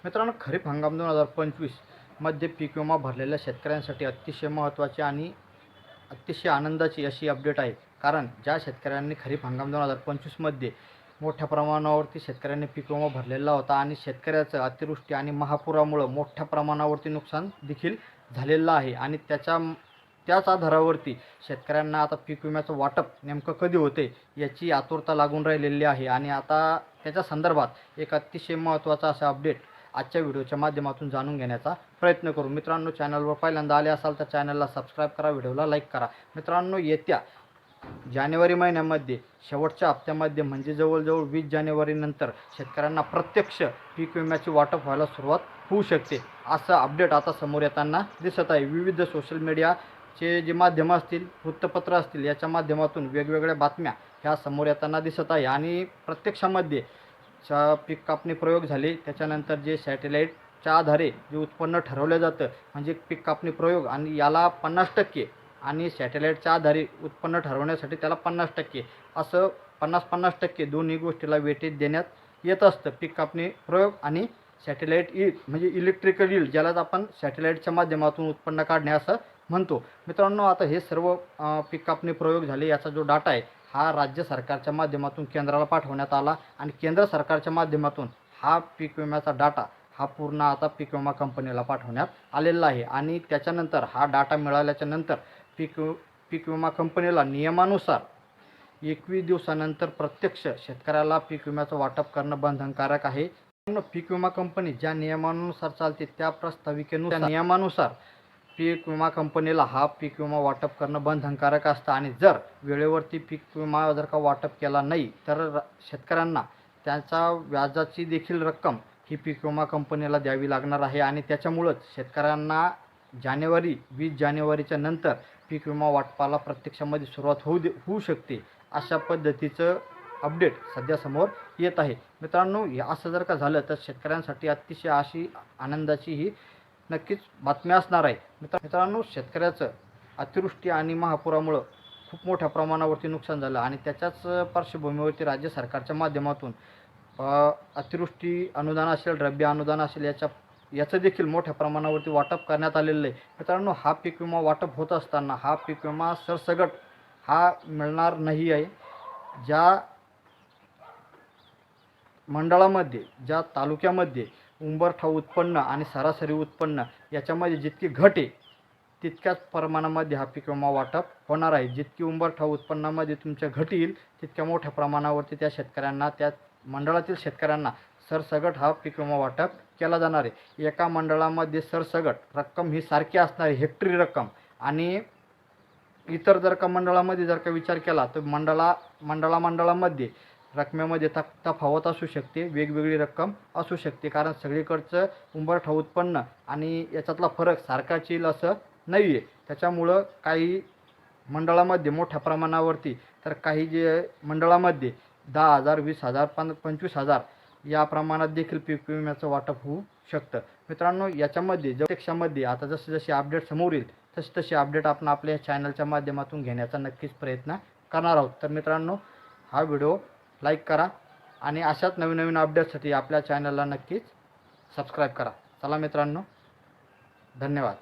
मित्रांनो, खरीप हंगाम 2025 मध्ये पीक विमा भरलेल्या शेतकऱ्यांसाठी अतिशय महत्त्वाची आणि अतिशय आनंदाची अशी अपडेट आहे. कारण ज्या शेतकऱ्यांनी खरीप हंगाम 2025 मध्ये मोठ्या प्रमाणावरती शेतकऱ्यांनी पीक विमा भरलेला होता आणि शेतकऱ्याचं अतिवृष्टी आणि महापुरामुळे मोठ्या प्रमाणावरती नुकसान देखील झालेलं आहे आणि त्याच आधारावरती शेतकऱ्यांना आता पीक विम्याचं वाटप नेमकं कधी होते याची आतुरता लागून राहिलेली आहे. आणि आता त्याच्या संदर्भात एक अतिशय महत्त्वाचा असा अपडेट आजच्या व्हिडिओच्या माध्यमातून जाणून घेण्याचा प्रयत्न करू. मित्रांनो, चॅनलवर पहिल्यांदा आले असाल तर चॅनलला सबस्क्राईब करा, व्हिडिओला लाईक करा. मित्रांनो, येत्या जानेवारी महिन्यामध्ये शेवटच्या हप्त्यामध्ये म्हणजे जवळजवळ 20 जानेवारीनंतर शेतकऱ्यांना प्रत्यक्ष पीक विम्याची वाटप व्हायला सुरुवात होऊ शकते, असं अपडेट आता समोर येताना दिसत आहे. विविध सोशल मीडियाचे जे माध्यमं असतील, वृत्तपत्र असतील, याच्या माध्यमातून वेगवेगळ्या बातम्या ह्या समोर येताना दिसत आहे. आणि प्रत्यक्षामध्ये पीक कापणी प्रयोग झाले त्याच्यानंतर जे सॅटेलाईटच्या आधारे जे उत्पन्न ठरवलं जातं म्हणजे पीक कापणी प्रयोग, आणि याला 50% आणि सॅटेलाईटच्या आधारे उत्पन्न ठरवण्यासाठी त्याला 50% असं 50-50% दोन्ही गोष्टीला वेटेज देण्यात येत असतं. पीक कापणी प्रयोग आणि सॅटेलाईट म्हणजे इलेक्ट्रिकल यील्ड, ज्यालाच आपण सॅटेलाईटच्या माध्यमातून उत्पन्न काढणे असं म्हणतो. मित्रांनो, आता हे सर्व पीक कापणी प्रयोग झाले याचा जो डाटा आहे हा राज्य सरकारच्या माध्यमातून केंद्राला पाठवण्यात आला आणि केंद्र सरकारच्या माध्यमातून हा पीक विम्याचा डाटा हा पूर्ण आता पीक विमा कंपनीला पाठवण्यात आलेला आहे. आणि त्याच्यानंतर हा डाटा मिळाल्याच्या नंतर पीक विमा कंपनीला नियमानुसार 21 दिवसानंतर प्रत्यक्ष शेतकऱ्याला पीक विम्याचं वाटप करणं बंधनकारक आहे. पीक विमा कंपनी ज्या नियमानुसार चालते त्या नियमानुसार पीक विमा कंपनीला हा पीक विमा वाटप करणं बंधनकारक असतं. आणि जर वेळेवरती पीक विमा जर का वाटप केला नाही तर शेतकऱ्यांना त्यांचा व्याजाची देखील रक्कम ही पीक विमा कंपनीला द्यावी लागणार आहे. आणि त्याच्यामुळंच शेतकऱ्यांना 20 जानेवारीच्या नंतर पीक विमा वाटपाला प्रत्यक्षामध्ये सुरुवात होऊ शकते, अशा पद्धतीचं अपडेट सध्या समोर येत आहे. मित्रांनो, असं जर का झालं तर शेतकऱ्यांसाठी अतिशय अशी आनंदाची ही नक्कीच बातमी असणार आहे. मित्रांनो, शेतकऱ्याचं अतिवृष्टी आणि महापुरामुळं खूप मोठ्या प्रमाणावरती नुकसान झालं आणि त्याच्याच पार्श्वभूमीवरती राज्य सरकारच्या माध्यमातून अतिवृष्टी अनुदान असेल, रब्बी अनुदान असेल, याचं देखील मोठ्या प्रमाणावरती वाटप करण्यात आलेलं आहे. मित्रांनो, हा पीक विमा वाटप होत असताना हा पीक विमा सरसगट हा मिळणार नाही आहे. ज्या मंडळामध्ये, ज्या तालुक्यामध्ये उंबरठा उत्पन्न आणि सरासरी उत्पन्न याच्यामध्ये जितकी घट आहे तितक्याच प्रमाणामध्ये हा पीक विमा वाटप होणार आहे. जितकी उंबरठा उत्पन्नामध्ये तुमच्या घट येईल तितक्या मोठ्या प्रमाणावरती त्या शेतकऱ्यांना, त्या मंडळातील शेतकऱ्यांना सरसगट हा पीक विमा वाटप केला जाणार आहे. एका मंडळामध्ये सरसगट रक्कम ही सारखी असणार आहे, हेक्टरी रक्कम. आणि इतर जर का मंडळामध्ये जर का विचार केला तर मंडळामध्ये रकमेमध्ये तफावत असू शकते, वेगवेगळी रक्कम असू शकते. कारण सगळीकडचं उंबरठा उत्पन्न आणि याच्यातला फरक सारखाच येईल असं नाही आहे. त्याच्यामुळं काही मंडळामध्ये मोठ्या प्रमाणावरती तर काही जे मंडळामध्ये 10,000, 20,000, 25,000 या प्रमाणात देखील पीक विम्याचं वाटप होऊ शकतं. मित्रांनो, याच्यामध्ये प्रत्यक्षामध्ये आता जसे अपडेट समोर येईल तसे अपडेट आपण आपल्या चॅनलच्या माध्यमातून घेण्याचा नक्कीच प्रयत्न करणार आहोत. तर मित्रांनो, हा व्हिडिओ लाईक करा आणि अशाच नवीन अपडेट्ससाठी आपल्या चॅनलला नक्कीच सबस्क्राईब करा. चला मित्रांनो, धन्यवाद.